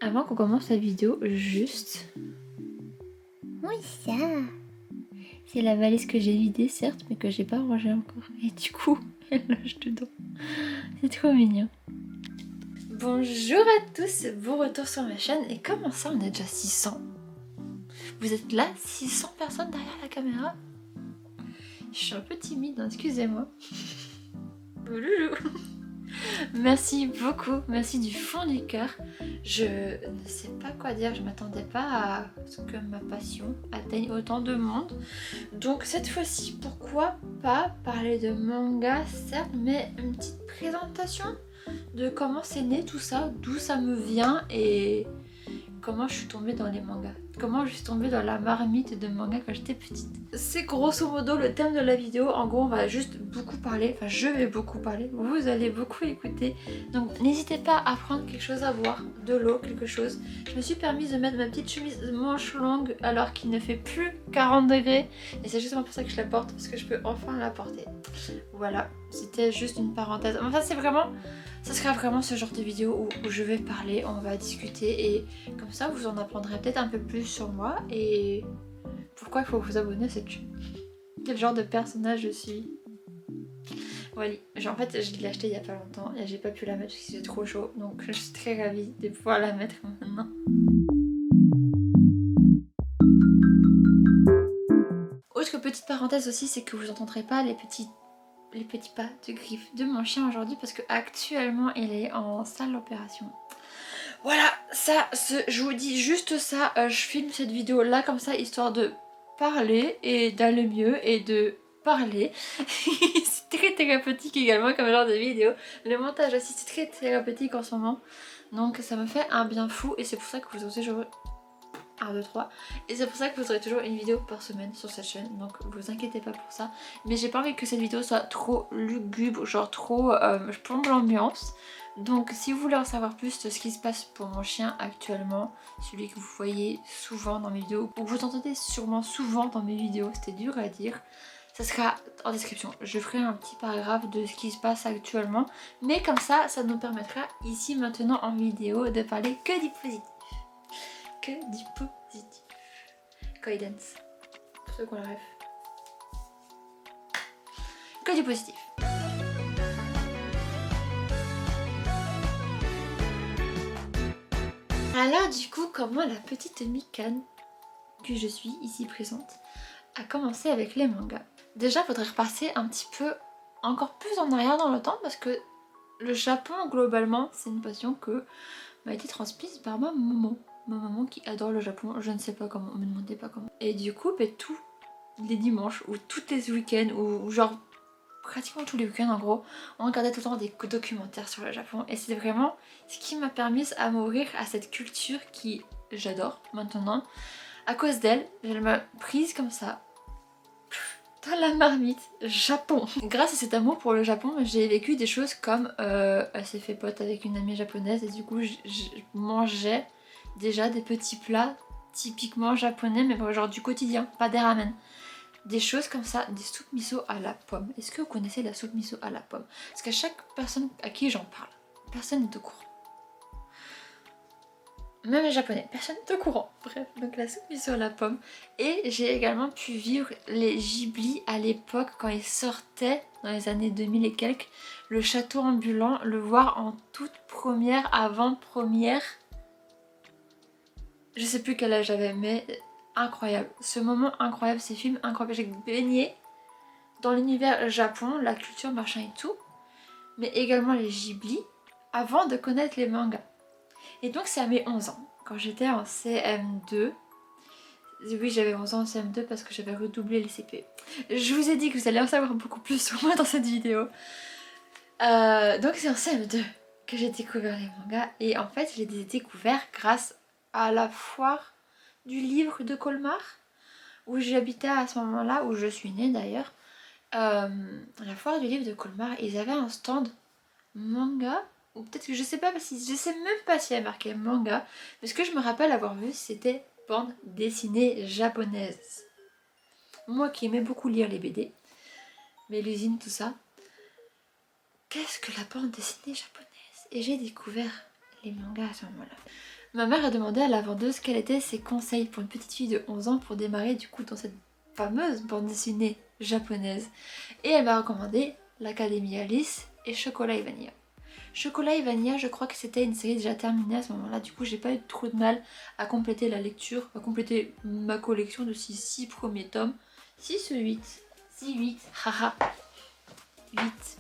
Avant qu'on commence la vidéo, juste... Oui, ça. C'est la valise que j'ai vidée, certes, mais que j'ai pas rangée encore. Et du coup, elle loge dedans. C'est trop mignon. Bonjour à tous, bon retour sur ma chaîne. Et comment ça, on est déjà 600? Vous êtes là, 600 personnes derrière la caméra? Je suis un peu timide, hein, excusez-moi. Loulou. Merci beaucoup, merci du fond du cœur. Je ne sais pas quoi dire, je m'attendais pas à ce que ma passion atteigne autant de monde. Donc cette fois-ci, pourquoi pas parler de manga, certes, mais une petite présentation de comment c'est né tout ça, d'où ça me vient et comment je suis tombée dans les mangas. Comment je suis tombée dans la marmite de manga quand j'étais petite. C'est grosso modo le thème de la vidéo. En gros, on va juste beaucoup parler. Enfin, je vais beaucoup parler. Vous allez beaucoup écouter. Donc, n'hésitez pas à prendre quelque chose à boire. De l'eau, quelque chose. Je me suis permise de mettre ma petite chemise manche longue alors qu'il ne fait plus 40 degrés. Et c'est justement pour ça que je la porte. Parce que je peux enfin la porter. Voilà. C'était juste une parenthèse. Enfin, c'est vraiment... Ça sera vraiment ce genre de vidéo où je vais parler, on va discuter et comme ça vous en apprendrez peut-être un peu plus sur moi et pourquoi il faut vous abonner à cette chaîne. Quel genre de personnage je suis. Voilà, en fait je l'ai acheté il y a pas longtemps et j'ai pas pu la mettre parce que c'est trop chaud donc je suis très ravie de pouvoir la mettre maintenant. Autre petite parenthèse aussi, c'est que vous entendrez pas les petits pas de griffes de mon chien aujourd'hui parce que actuellement il est en salle d'opération. Voilà, ça, je vous dis juste ça, je filme cette vidéo là comme ça histoire de parler et d'aller mieux et de parler. C'est très thérapeutique également comme genre de vidéo. Le montage aussi c'est très thérapeutique en ce moment. Donc ça me fait un bien fou et c'est pour ça que vous aurez toujours 1, 2, 3. Et c'est pour ça que vous aurez toujours une vidéo par semaine sur cette chaîne. Donc vous inquiétez pas pour ça. Mais j'ai pas envie que cette vidéo soit trop lugubre, genre trop... je plombe l'ambiance. Donc si vous voulez en savoir plus de ce qui se passe pour mon chien actuellement, celui que vous voyez souvent dans mes vidéos, ou que vous entendez sûrement souvent dans mes vidéos, c'était dur à dire, ça sera en description. Je ferai un petit paragraphe de ce qui se passe actuellement, mais comme ça, ça nous permettra ici maintenant en vidéo de parler que du positif. Que du positif. Guidance, pour ceux qui ont la ref. Que du positif. Alors du coup, comment la petite Micane que je suis ici présente a commencé avec les mangas? Déjà, faudrait repasser un petit peu encore plus en arrière dans le temps parce que le Japon globalement c'est une passion que m'a été transmise par ma maman. Ma maman qui adore le Japon, je ne sais pas comment, me demandez pas comment. Et du coup, tous les dimanches ou tous les week-ends ou genre pratiquement tous les week-ends en gros, on regardait tout le temps des documentaires sur le Japon et c'est vraiment ce qui m'a permis à m'ouvrir à cette culture qui j'adore maintenant. À cause d'elle, elle m'a prise comme ça dans la marmite Japon. Grâce à cet amour pour le Japon, j'ai vécu des choses comme elle s'est fait pote avec une amie japonaise et du coup je mangeais déjà des petits plats typiquement japonais mais genre du quotidien, pas des ramen. Des choses comme ça, des soupes miso à la pomme. Est-ce que vous connaissez la soupe miso à la pomme? Parce qu'à chaque personne à qui j'en parle, personne n'est au courant. Même les japonais, personne n'est au courant. Bref, donc la soupe miso à la pomme. Et j'ai également pu vivre les Ghibli à l'époque quand ils sortaient, dans les années 2000 et quelques, le château ambulant, le voir en toute première, avant-première. Je sais plus quel âge j'avais, mais incroyable. Ce moment incroyable, ces films incroyables. J'ai baigné dans l'univers Japon, la culture machin et tout, mais également les Ghibli, avant de connaître les mangas. Et donc c'est à mes 11 ans, quand j'étais en CM2. Oui, j'avais 11 ans en CM2 parce que j'avais redoublé les CP. Je vous ai dit que vous allez en savoir beaucoup plus sur moi dans cette vidéo. Donc c'est en CM2 que j'ai découvert les mangas. Et en fait, je les ai découverts grâce à la foire du livre de Colmar, où j'habitais à ce moment-là, où je suis née d'ailleurs. La foire du livre de Colmar, ils avaient un stand manga, ou peut-être que je sais pas, je sais même pas s'il y a marqué manga, mais ce que je me rappelle avoir vu c'était bande dessinée japonaise. Moi qui aimais beaucoup lire les BD, Mélusine, tout ça, qu'est-ce que la bande dessinée japonaise? Et j'ai découvert les mangas à ce moment-là. Ma mère a demandé à la vendeuse quels étaient ses conseils pour une petite fille de 11 ans pour démarrer du coup dans cette fameuse bande dessinée japonaise. Et elle m'a recommandé l'Académie Alice et Chocolat et Vanilla. Chocolat et Vanilla, je crois que c'était une série déjà terminée à ce moment-là, du coup j'ai pas eu trop de mal à compléter la lecture, à compléter ma collection de ces 6 premiers tomes. 6 ou 8 6, 8, haha 8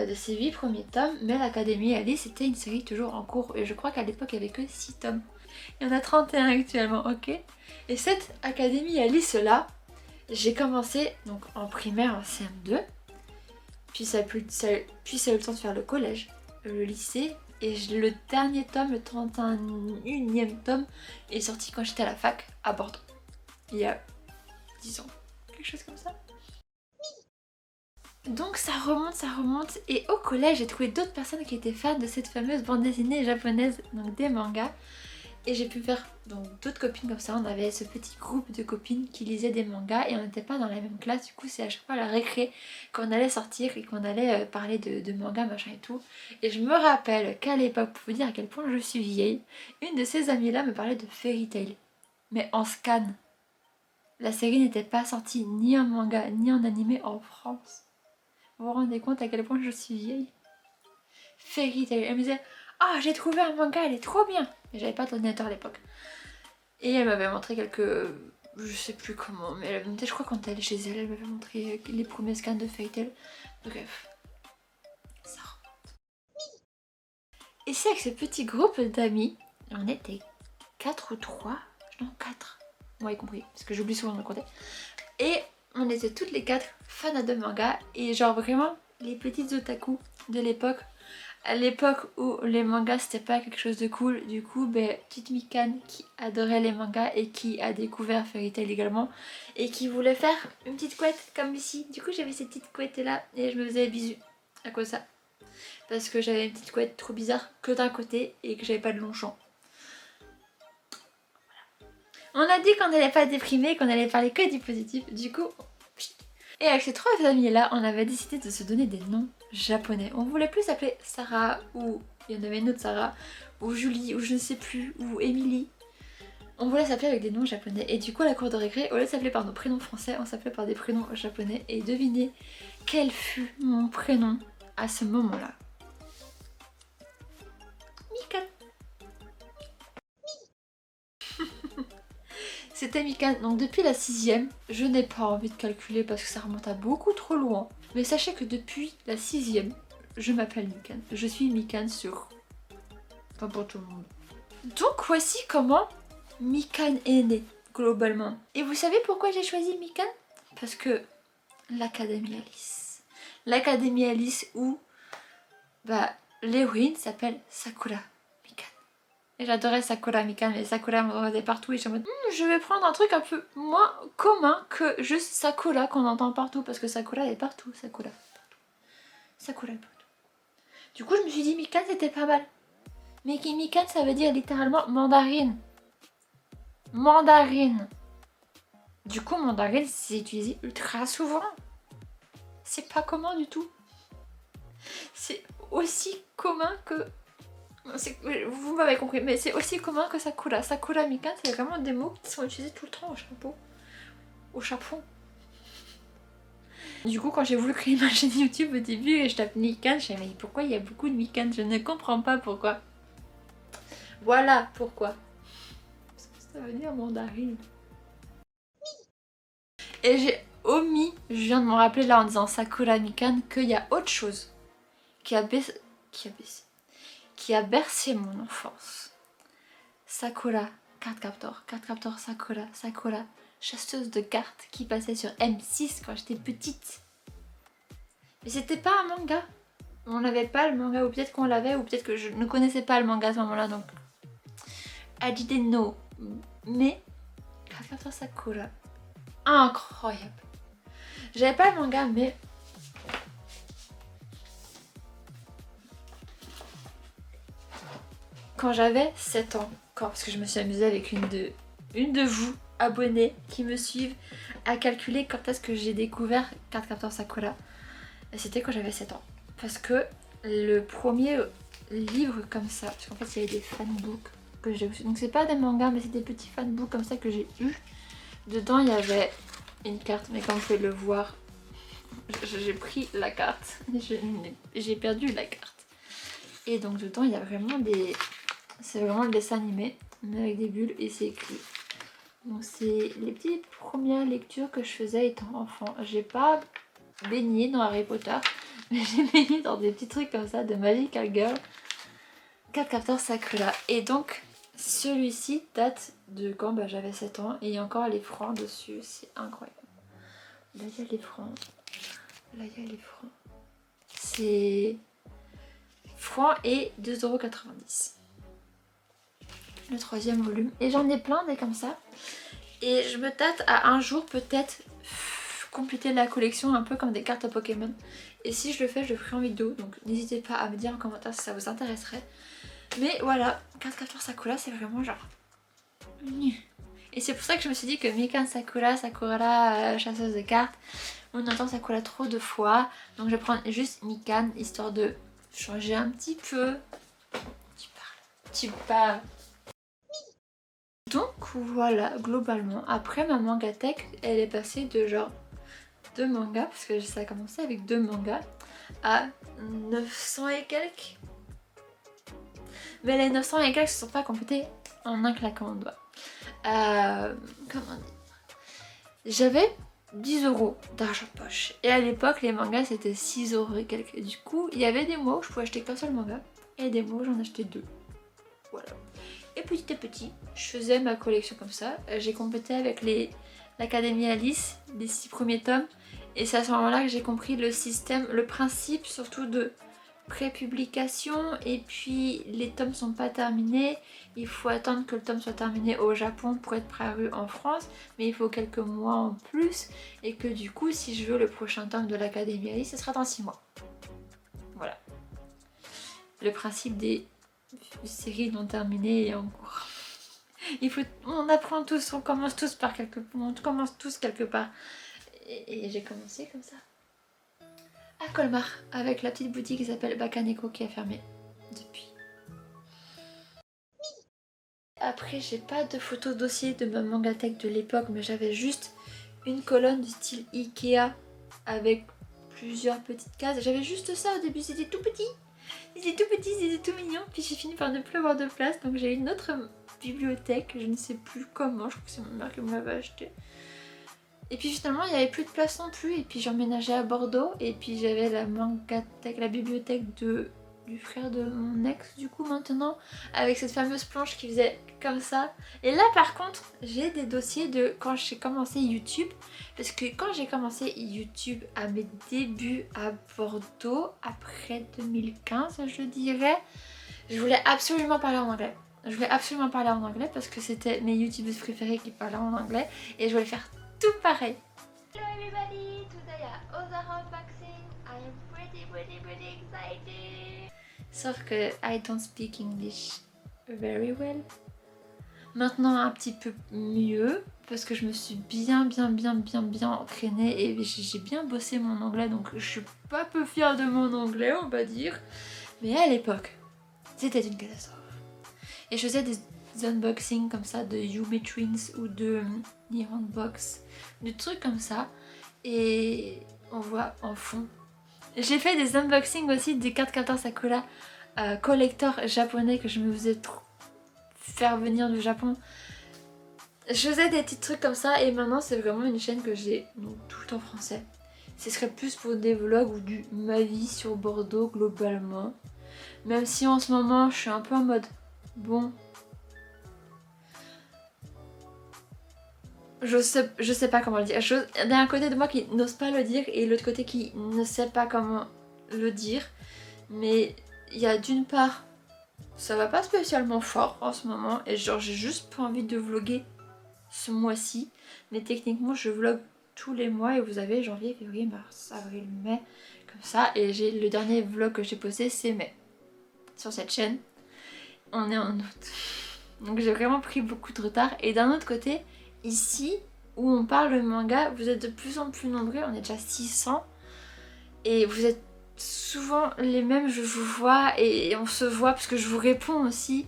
de ces 8 premiers tomes, mais l'Académie Alice c'était une série toujours en cours et je crois qu'à l'époque il n'y avait que 6 tomes. Il y en a 31 actuellement, ok. Et cette Académie Alice là, j'ai commencé donc en primaire en CM2, puis ça a eu le temps de faire le collège, le lycée, et le dernier tome, le 31e tome, est sorti quand j'étais à la fac à Bordeaux. Il y a 10 ans, quelque chose comme ça. Donc ça remonte, et au collège j'ai trouvé d'autres personnes qui étaient fans de cette fameuse bande dessinée japonaise, donc des mangas. Et j'ai pu faire donc d'autres copines comme ça, on avait ce petit groupe de copines qui lisaient des mangas et on n'était pas dans la même classe, du coup c'est à chaque fois à la récré qu'on allait sortir et qu'on allait parler de mangas machin et tout. Et je me rappelle qu'à l'époque, pour vous dire à quel point je suis vieille, une de ces amies là me parlait de Fairy Tail, mais en scan. La série n'était pas sortie ni en manga ni en animé en France. Vous vous rendez compte à quel point je suis vieille? Fairy Tail, elle me disait ah j'ai trouvé un manga, elle est trop bien. Mais j'avais pas d'ordinateur à l'époque. Et elle m'avait montré quelques... Je sais plus comment, mais elle je crois quand elle est chez elle, elle m'avait montré les premiers scans de Fairy Tail. Bref, ça remonte. Et c'est avec ce petit groupe d'amis, on était 4 ou 3, non 4, moi y compris, parce que j'oublie souvent de compter. Et on était toutes les 4 fans de manga, et genre vraiment les petites otaku de l'époque. À l'époque où les mangas c'était pas quelque chose de cool, du coup petite Mikan qui adorait les mangas et qui a découvert Fairy Tail également et qui voulait faire une petite couette comme ici. Du coup j'avais cette petite couette là et je me faisais des bisous. À quoi ça? Parce que j'avais une petite couette trop bizarre que d'un côté et que j'avais pas de long champ. On a dit qu'on n'allait pas déprimer, qu'on allait parler que du positif, du coup... Et avec ces 3 amis là, on avait décidé de se donner des noms japonais. On voulait plus s'appeler Sarah, ou il y en avait une autre Sarah, ou Julie, ou je ne sais plus, ou Emily. On voulait s'appeler avec des noms japonais. Et du coup, à la cour de récré, au lieu de s'appeler par nos prénoms français, on s'appelait par des prénoms japonais. Et devinez quel fut mon prénom à ce moment-là? Mikan. C'était Mikan. Donc depuis la 6ème, je n'ai pas envie de calculer parce que ça remonte à beaucoup trop loin. Mais sachez que depuis la 6ème, je m'appelle Mikan. Je suis Mikan sur... Pas pour tout le monde. Donc voici comment Mikan est née, globalement. Et vous savez pourquoi j'ai choisi Mikan? Parce que l'Académie Alice. L'Académie Alice où l'héroïne s'appelle Sakura Mikan. Et j'adorais Sakura Mikan, mais Sakura me regardait partout et je me disais je vais prendre un truc un peu moins commun que juste Sakura qu'on entend partout. Parce que Sakura est partout, Sakura. Sakura est partout. Du coup je me suis dit Mikan c'était pas mal. Mais Mikan ça veut dire littéralement mandarine. Mandarine. Du coup mandarine c'est utilisé ultra souvent. C'est pas commun du tout. C'est aussi commun que... Vous m'avez compris, mais c'est aussi commun que Sakura. Sakura, Mikan, c'est vraiment des mots qui sont utilisés tout le temps au Japon. Du coup, quand j'ai voulu créer ma chaîne YouTube au début et je tape Mikan, je me suis dit mais pourquoi il y a beaucoup de Mikan? Je ne comprends pas pourquoi. Voilà pourquoi. Parce que ça veut dire mandarine. Et j'ai omis, je viens de me rappeler là en disant Sakura Mikan, qu'il y a autre chose qui a bercé mon enfance. Sakura, carte captor Sakura, chasseuse de cartes qui passait sur M6 quand j'étais petite. Mais c'était pas un manga. On n'avait pas le manga, ou peut-être qu'on l'avait, ou peut-être que je ne connaissais pas le manga à ce moment-là, donc... I didn't know. Mais, carte captor Sakura, incroyable. J'avais pas le manga, mais... Quand j'avais 7 ans, parce que je me suis amusée avec une de vous, abonnés, qui me suivent, à calculer quand est-ce que j'ai découvert Card Captor Sakura. Et c'était quand j'avais 7 ans. Parce que le premier livres comme ça, parce qu'en fait il y avait des fanbooks que j'ai reçus. Donc c'est pas des mangas mais c'est des petits fanbooks comme ça que j'ai eu. Dedans il y avait une carte, mais comme vous pouvez le voir, j'ai pris la carte, j'ai perdu la carte. Et donc dedans il y a vraiment des... C'est vraiment le dessin animé, mais avec des bulles et c'est écrit. Donc c'est les petites premières lectures que je faisais étant enfant. J'ai pas baigné dans Harry Potter, mais j'ai baigné dans des petits trucs comme ça de Magical Girl. 4 capteurs Sakura. Et donc celui-ci date de quand j'avais 7 ans et il y a encore les francs dessus, c'est incroyable. Là il y a les francs, là il y a les francs. C'est francs et 2,90 €. Le 3e volume. Et j'en ai plein des comme ça. Et je me tâte à un jour peut-être compléter la collection un peu comme des cartes à Pokémon. Et si je le fais, je le ferai en vidéo. Donc n'hésitez pas à me dire en commentaire si ça vous intéresserait. Mais voilà, 4 capteurs Sakura, c'est vraiment genre... Et c'est pour ça que je me suis dit que Mikan Sakura, Sakura chasseuse de cartes, on entend Sakura trop de fois. Donc je vais prendre juste Mikan, histoire de changer un petit peu. Tu parles. Donc voilà, globalement, après ma mangatech, elle est passée de genre 2 mangas, parce que ça a commencé avec 2 mangas, à 900 et quelques. Mais les 900 et quelques ne sont pas complétés en un claquement de doigts. Comment dire, j'avais 10 € d'argent de poche. Et à l'époque, les mangas c'était 6 € et quelques. Et du coup, il y avait des mois où je pouvais acheter qu'un seul manga, et des mois où j'en achetais 2. Voilà. Et petit à petit, je faisais ma collection comme ça. J'ai complété avec l'Académie Alice, les 6 premiers tomes. Et c'est à ce moment-là que j'ai compris le système, le principe surtout de pré-publication. Et puis les tomes sont pas terminés. Il faut attendre que le tome soit terminé au Japon pour être paru en France. Mais il faut quelques mois en plus. Et que du coup, si je veux le prochain tome de l'Académie Alice, ce sera dans 6 mois. Voilà. Le principe des séries non terminées et en cours. On apprend tous, on commence tous quelque part. Et j'ai commencé comme ça. À Colmar, avec la petite boutique qui s'appelle Bakaneko qui a fermé depuis. Après, j'ai pas de photos dossier de ma mangatech de l'époque, mais j'avais juste une colonne du style Ikea avec plusieurs petites cases. J'avais juste ça au début, c'était tout petit. C'était tout petit, c'était tout mignon. Puis j'ai fini par ne plus avoir de place, donc j'ai une autre bibliothèque, je ne sais plus comment, je crois que c'est ma mère qui me l'avait acheté. Et puis finalement il n'y avait plus de place non plus, et puis j'ai emménagé à Bordeaux, et puis j'avais la mangatech, la bibliothèque du frère de mon ex du coup maintenant, avec cette fameuse planche qui faisait comme ça. Et là par contre j'ai des dossiers de quand j'ai commencé YouTube, parce que quand j'ai commencé YouTube à mes débuts à Bordeaux, après 2015 je dirais, je voulais absolument parler en anglais. Je voulais absolument parler en anglais parce que c'était mes youtubeuses préférées qui parlaient en anglais et je voulais faire tout pareil. Hello everybody, today at Other Unboxing, I am pretty excited. Sauf que I don't speak English very well. Maintenant un petit peu mieux parce que je me suis bien entraînée et j'ai bien bossé mon anglais, donc je suis pas peu fière de mon anglais on va dire. Mais à l'époque, c'était une catastrophe. Et je faisais des unboxings comme ça de Yume Twins ou de Nihon Box, des trucs comme ça. Et on voit en fond. J'ai fait des unboxings aussi des cartes capteurs Sakura collector japonais que je me faisais trop faire venir du Japon. Je faisais des petits trucs comme ça et maintenant c'est vraiment une chaîne que j'ai tout en français. Ce serait plus pour des vlogs ou du ma vie sur Bordeaux globalement. Même si en ce moment je suis un peu en mode bon, je sais pas comment le dire. Il y a un côté de moi qui n'ose pas le dire et l'autre côté qui ne sait pas comment le dire. Mais il y a d'une part, ça va pas spécialement fort en ce moment et genre j'ai juste pas envie de vlogger ce mois-ci. Mais techniquement je vlog tous les mois et vous avez janvier, février, mars, avril, mai, comme ça. Et le dernier vlog que j'ai posté c'est mai sur cette chaîne. On est en août. Donc j'ai vraiment pris beaucoup de retard. Et d'un autre côté, ici où on parle de manga, vous êtes de plus en plus nombreux, on est déjà 600. Et vous êtes souvent les mêmes, je vous vois et on se voit parce que je vous réponds aussi.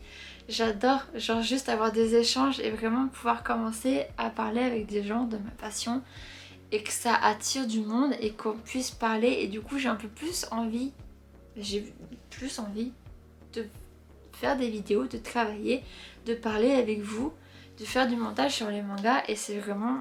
J'adore, genre juste avoir des échanges et vraiment pouvoir commencer à parler avec des gens de ma passion et que ça attire du monde et qu'on puisse parler et du coup j'ai plus envie de faire des vidéos, de travailler, de parler avec vous, de faire du montage sur les mangas et c'est vraiment...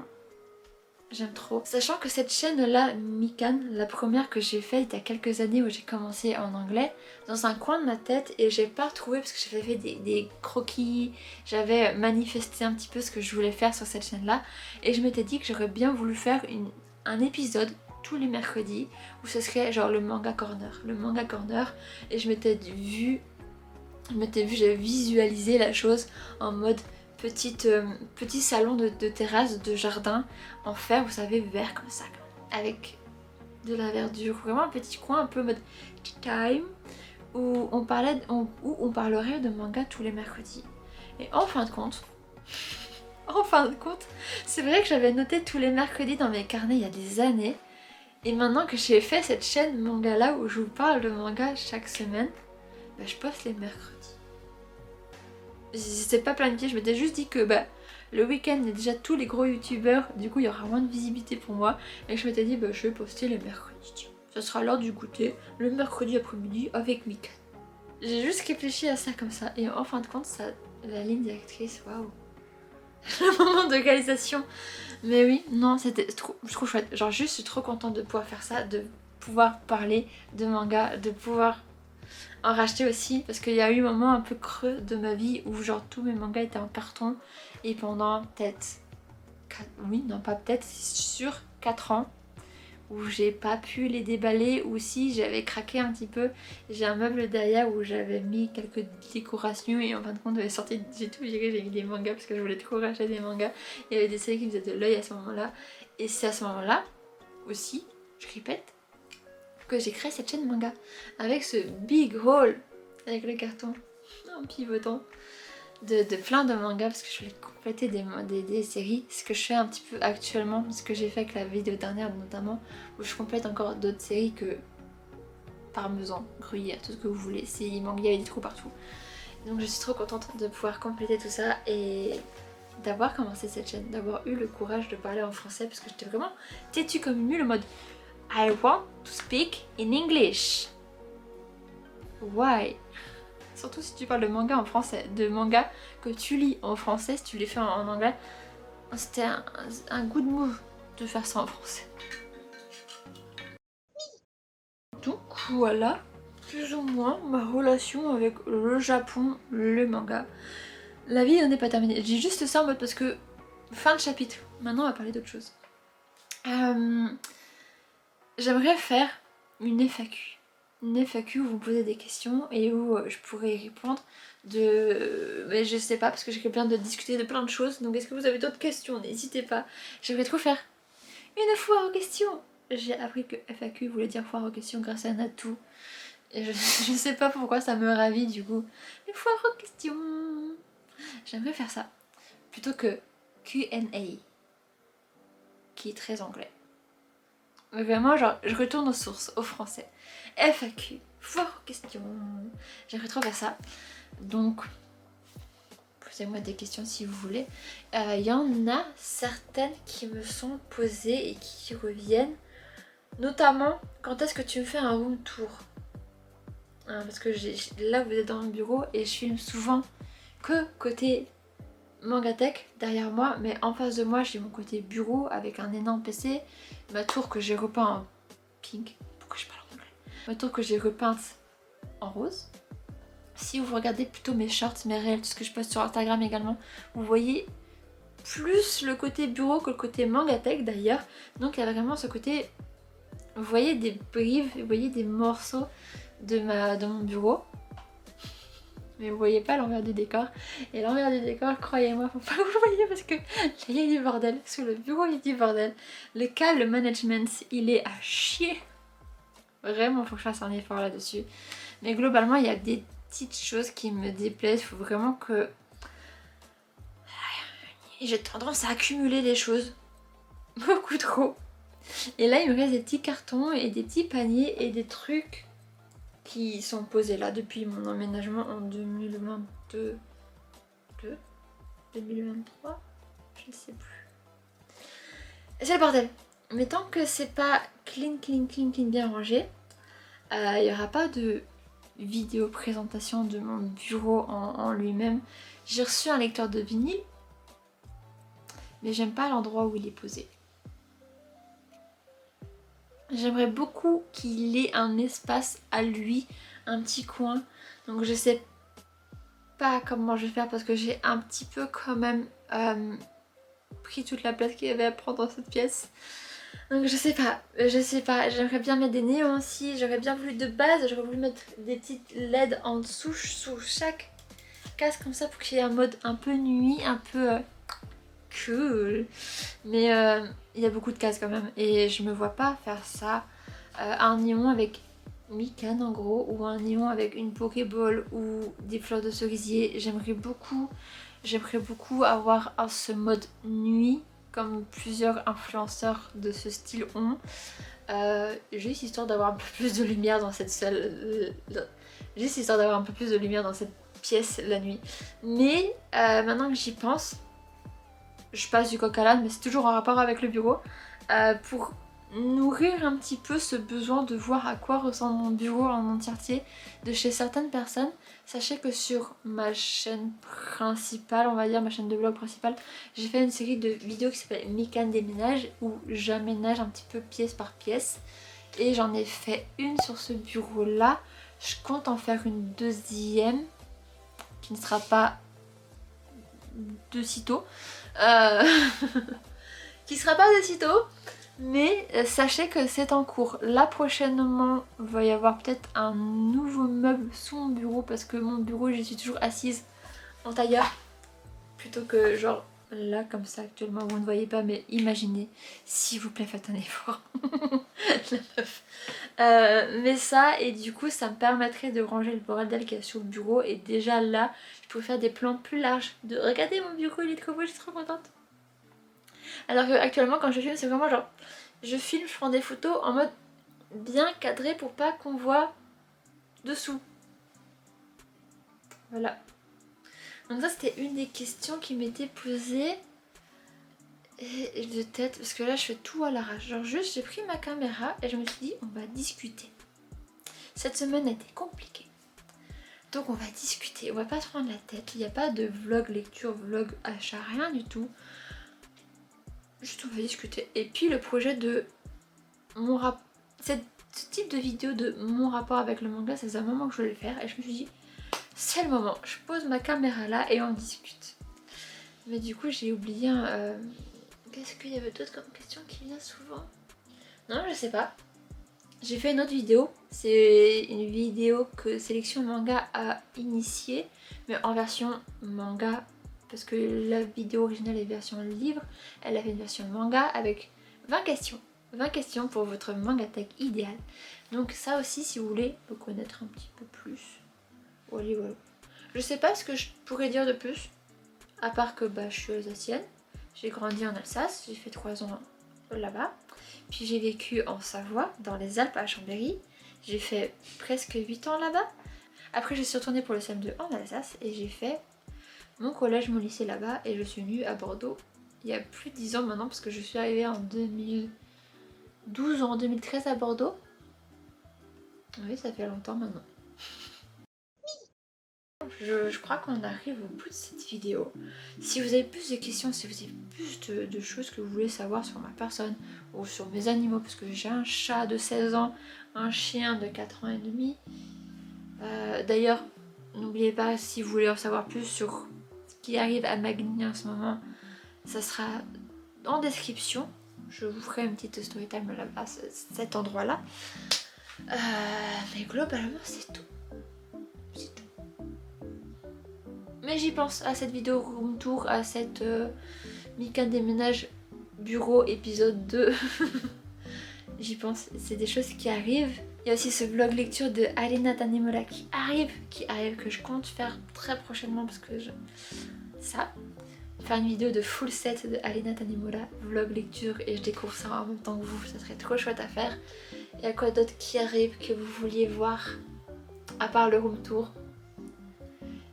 J'aime trop. Sachant que cette chaîne-là, Mikan, la première que j'ai faite il y a quelques années où j'ai commencé en anglais, dans un coin de ma tête et j'ai pas retrouvé parce que j'avais fait des croquis, j'avais manifesté un petit peu ce que je voulais faire sur cette chaîne-là et je m'étais dit que j'aurais bien voulu faire un épisode tous les mercredis où ce serait genre le manga corner. Le manga corner et j'avais visualisé la chose en mode petit salon de terrasse, de jardin en fer, vous savez, vert comme ça, avec de la verdure, vraiment un petit coin un peu mode tea time où on parlerait de manga tous les mercredis. Et en fin de compte, c'est vrai que j'avais noté tous les mercredis dans mes carnets il y a des années. Et maintenant que j'ai fait cette chaîne manga là où je vous parle de manga chaque semaine, bah, je poste les mercredis. C'était pas planifié, je m'étais juste dit que le week-end il y a déjà tous les gros youtubeurs, du coup il y aura moins de visibilité pour moi. Et je m'étais dit je vais poster les mercredis. Tiens. Ça sera l'heure du goûter, le mercredi après-midi avec Mika. J'ai juste réfléchi à ça comme ça et en fin de compte la ligne directrice, waouh. Le moment de réalisation. Mais oui, non, c'était trop chouette. Genre juste je suis trop contente de pouvoir faire ça, de pouvoir parler de manga, de pouvoir en racheter aussi parce qu'il y a eu un moment un peu creux de ma vie où genre tous mes mangas étaient en carton et pendant peut-être 4 ans où j'ai pas pu les déballer ou si j'avais craqué un petit peu. J'ai un meuble derrière où j'avais mis quelques décorations et en fin de compte j'ai tout viré, j'ai mis des mangas parce que je voulais trop racheter des mangas. Il y avait des séries qui me faisaient de l'œil à ce moment-là et c'est à ce moment-là aussi, je répète, que j'ai créé cette chaîne manga avec ce big haul avec le carton en pivotant de plein de mangas parce que je voulais compléter des séries, ce que je fais un petit peu actuellement, ce que j'ai fait avec la vidéo dernière notamment où je complète encore d'autres séries que parmesan, gruyère, tout ce que vous voulez, il y avait des trous partout. Donc je suis trop contente de pouvoir compléter tout ça et d'avoir commencé cette chaîne, d'avoir eu le courage de parler en français parce que j'étais vraiment têtue comme une mule, le mode I want to speak in English. Why? Surtout si tu parles de manga en français, de manga que tu lis en français, si tu les fais en anglais. C'était un good move de faire ça en français. Donc voilà, plus ou moins ma relation avec le Japon, le manga. La vie n'est pas terminée. J'ai juste ça en mode parce que fin de chapitre. Maintenant on va parler d'autre chose. J'aimerais faire une FAQ. Une FAQ où vous me posez des questions et où je pourrais y répondre mais je sais pas parce que j'ai bien de discuter de plein de choses. Donc est-ce que vous avez d'autres questions? N'hésitez pas. J'aimerais trop faire une foire aux questions. J'ai appris que FAQ voulait dire foire aux questions grâce à Natou. Et je sais pas pourquoi ça me ravit du coup. Une foire aux questions. J'aimerais faire ça. Plutôt que Q&A. Qui est très anglais. Mais vraiment, genre, je retourne aux sources, au français. FAQ, foire aux questions. J'aimerais trop faire ça. Donc, posez-moi des questions si vous voulez. Il y en a certaines qui me sont posées et qui reviennent. Notamment, quand est-ce que tu me fais un room tour? Parce que là, vous êtes dans mon bureau et je filme souvent que côté Mangatech derrière moi, mais en face de moi j'ai mon côté bureau avec un énorme PC, ma tour que j'ai repeint en pink, pourquoi je parle en anglais, ma tour que j'ai repeinte en rose. Si vous regardez plutôt mes shorts, mes réels, tout ce que je poste sur Instagram également, vous voyez plus le côté bureau que le côté Mangatech d'ailleurs, donc il y a vraiment ce côté, vous voyez des brives, vous voyez des morceaux de mon bureau. Mais vous voyez pas l'envers du décor. Et l'envers du décor, croyez-moi, faut pas que vous voyez parce que là il y a du bordel. Sous le bureau il y a du bordel. Le management, il est à chier. Vraiment, faut que je fasse un effort là-dessus. Mais globalement, il y a des petites choses qui me déplaisent. Faut vraiment que... J'ai tendance à accumuler des choses. Beaucoup trop. Et là il me reste des petits cartons et des petits paniers et des trucs qui sont posés là depuis mon emménagement en 2022, 2023, je ne sais plus. C'est le bordel. Mais tant que c'est pas clean bien rangé, il n'y aura pas de vidéo présentation de mon bureau en lui-même. J'ai reçu un lecteur de vinyle, mais j'aime pas l'endroit où il est posé. J'aimerais beaucoup qu'il ait un espace à lui, un petit coin. Donc je sais pas comment je vais faire parce que j'ai un petit peu quand même pris toute la place qu'il y avait à prendre dans cette pièce. Donc je sais pas, j'aimerais bien mettre des néons aussi, j'aurais bien voulu de base, j'aurais voulu mettre des petites LED en dessous sous chaque casque comme ça pour qu'il y ait un mode un peu nuit, un peu cool. Mais il y a beaucoup de casques quand même et je me vois pas faire ça, un néon avec Mikan en gros, ou un néon avec une Pokéball ou des fleurs de cerisier. J'aimerais beaucoup avoir ce mode nuit comme plusieurs influenceurs de ce style ont, juste histoire d'avoir un peu plus de lumière dans cette salle, juste histoire d'avoir un peu plus de lumière dans cette pièce la nuit. Mais maintenant que j'y pense, je passe du coq à l'âne, mais c'est toujours en rapport avec le bureau, pour nourrir un petit peu ce besoin de voir à quoi ressemble mon bureau en entièreté de chez certaines personnes. Sachez que sur ma chaîne principale, on va dire ma chaîne de vlog principale, j'ai fait une série de vidéos qui s'appelle Mikan déménage, où j'aménage un petit peu pièce par pièce, et j'en ai fait une sur ce bureau là. Je compte en faire une deuxième qui ne sera pas de sitôt, qui sera pas de sitôt. Mais sachez que c'est en cours. Là prochainement, il va y avoir peut-être un nouveau meuble sous mon bureau parce que mon bureau, j'y suis toujours assise en tailleur. Plutôt que genre là comme ça actuellement, vous ne voyez pas, mais imaginez, s'il vous plaît faites un effort. La meuf. Mais ça, et du coup ça me permettrait de ranger le bordel qu'il y a sur le bureau. Et déjà là, je pourrais faire des plans plus larges. De regardez mon bureau, il est trop beau, je suis trop contente. Alors que actuellement quand je filme c'est vraiment genre je filme, je prends des photos en mode bien cadré pour pas qu'on voit dessous. Voilà. Donc ça c'était une des questions qui m'était posée et de tête parce que là je fais tout à l'arrache. Genre juste j'ai pris ma caméra et je me suis dit on va discuter. Cette semaine a été compliquée. Donc on va discuter, on va pas se prendre la tête, il n'y a pas de vlog lecture, vlog achat, rien du tout. Juste on va discuter. Et puis le projet de mon rapport, ce type de vidéo de mon rapport avec le manga, c'est un moment que je voulais le faire et je me suis dit c'est le moment, je pose ma caméra là et on discute. Mais du coup j'ai oublié qu'est-ce qu'il y avait d'autre comme question qui vient souvent? Non je sais pas. J'ai fait une autre vidéo, c'est une vidéo que Sélection Manga a initiée, mais en version manga, parce que la vidéo originale est version livre, elle a fait une version manga avec 20 questions. 20 questions pour votre mangatech idéal. Donc ça aussi si vous voulez me connaître un petit peu plus. Voilà, voilà. Je sais pas ce que je pourrais dire de plus, à part que je suis alsacienne, j'ai grandi en Alsace, j'ai fait 3 ans là-bas. Puis j'ai vécu en Savoie, dans les Alpes à Chambéry. J'ai fait presque 8 ans là-bas. Après je suis retournée pour le CM2 en Alsace et j'ai fait mon collège, mon lycée là-bas. Et je suis venue à Bordeaux il y a plus de 10 ans maintenant parce que je suis arrivée en 2012 ou en 2013 à Bordeaux. Oui, ça fait longtemps maintenant. Je crois qu'on arrive au bout de cette vidéo. Si vous avez plus de questions, si vous avez plus de choses que vous voulez savoir sur ma personne ou sur mes animaux, parce que j'ai un chat de 16 ans, un chien de 4 ans et demi. D'ailleurs, n'oubliez pas, si vous voulez en savoir plus sur ce qui arrive à Magni en ce moment, ça sera en description. Je vous ferai une petite story time là-bas, cet endroit-là. Mais globalement, c'est tout. C'est tout. Mais j'y pense à cette vidéo room tour, à cette Mikan déménage bureau épisode 2. J'y pense, c'est des choses qui arrivent. Il y a aussi ce vlog lecture de Alena Tanemura qui arrive, que je compte faire très prochainement parce que ça, faire une vidéo de full set de Alena Tanimola, vlog lecture, et je découvre ça en même temps que vous, ça serait trop chouette à faire. Il y a quoi d'autre qui arrive que vous vouliez voir à part le room tour?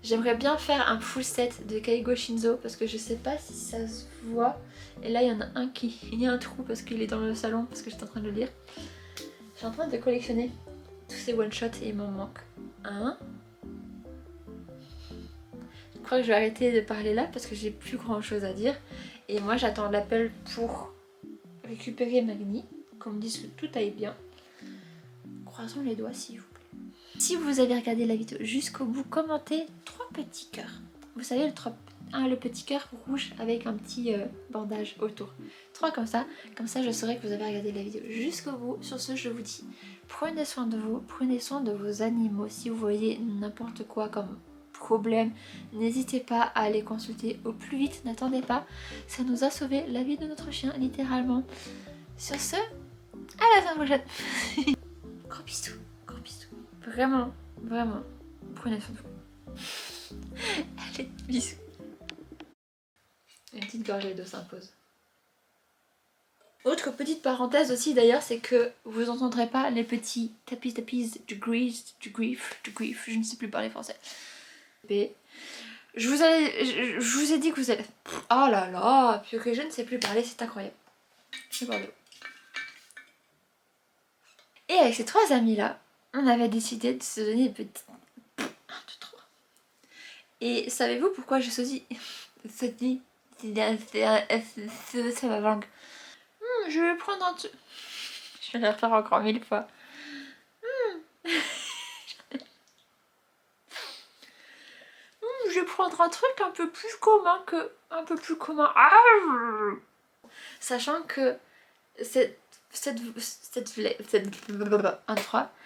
J'aimerais bien faire un full set de Keigo Shinzo parce que je sais pas si ça se voit. Et là il y en a un qui... il y a un trou parce qu'il est dans le salon parce que j'étais en train de le lire. Je suis en train de collectionner tous ces one shots et il m'en manque un. Je crois que je vais arrêter de parler là parce que j'ai plus grand chose à dire. Et moi j'attends l'appel pour récupérer Magni. Qu'on me dise que tout aille bien. Croisons les doigts s'il vous plaît. Si vous avez regardé la vidéo jusqu'au bout, commentez 3 petits cœurs. Vous savez le petit cœur rouge avec un petit bandage autour. 3 comme ça je saurai que vous avez regardé la vidéo jusqu'au bout. Sur ce, je vous dis, prenez soin de vous, prenez soin de vos animaux. Si vous voyez n'importe quoi comme problème, n'hésitez pas à aller consulter au plus vite, n'attendez pas. Ça nous a sauvé la vie de notre chien, littéralement. Sur ce, à la semaine prochaine. Gros bisous, gros bisous. Vraiment, vraiment, prenez soin de vous. Allez, bisous. Une petite gorgée d'eau s'impose. Autre petite parenthèse aussi d'ailleurs, c'est que vous n'entendrez pas les petits tapis du grief, je ne sais plus parler français. Je vous ai dit que vous allez... Oh là là, purée, je ne sais plus parler, c'est incroyable. Je vais boire de l'eau. Et avec ces 3 amis là, on avait décidé de se donner des petites... 1, 2, 3. Et savez-vous pourquoi j'ai choisi cette vie? C'est ma langue. Je vais prendre un... Je vais la refaire encore 1000 fois. Je vais prendre un truc un peu plus commun que... Un peu plus commun. Ah, sachant que cette 1, 3,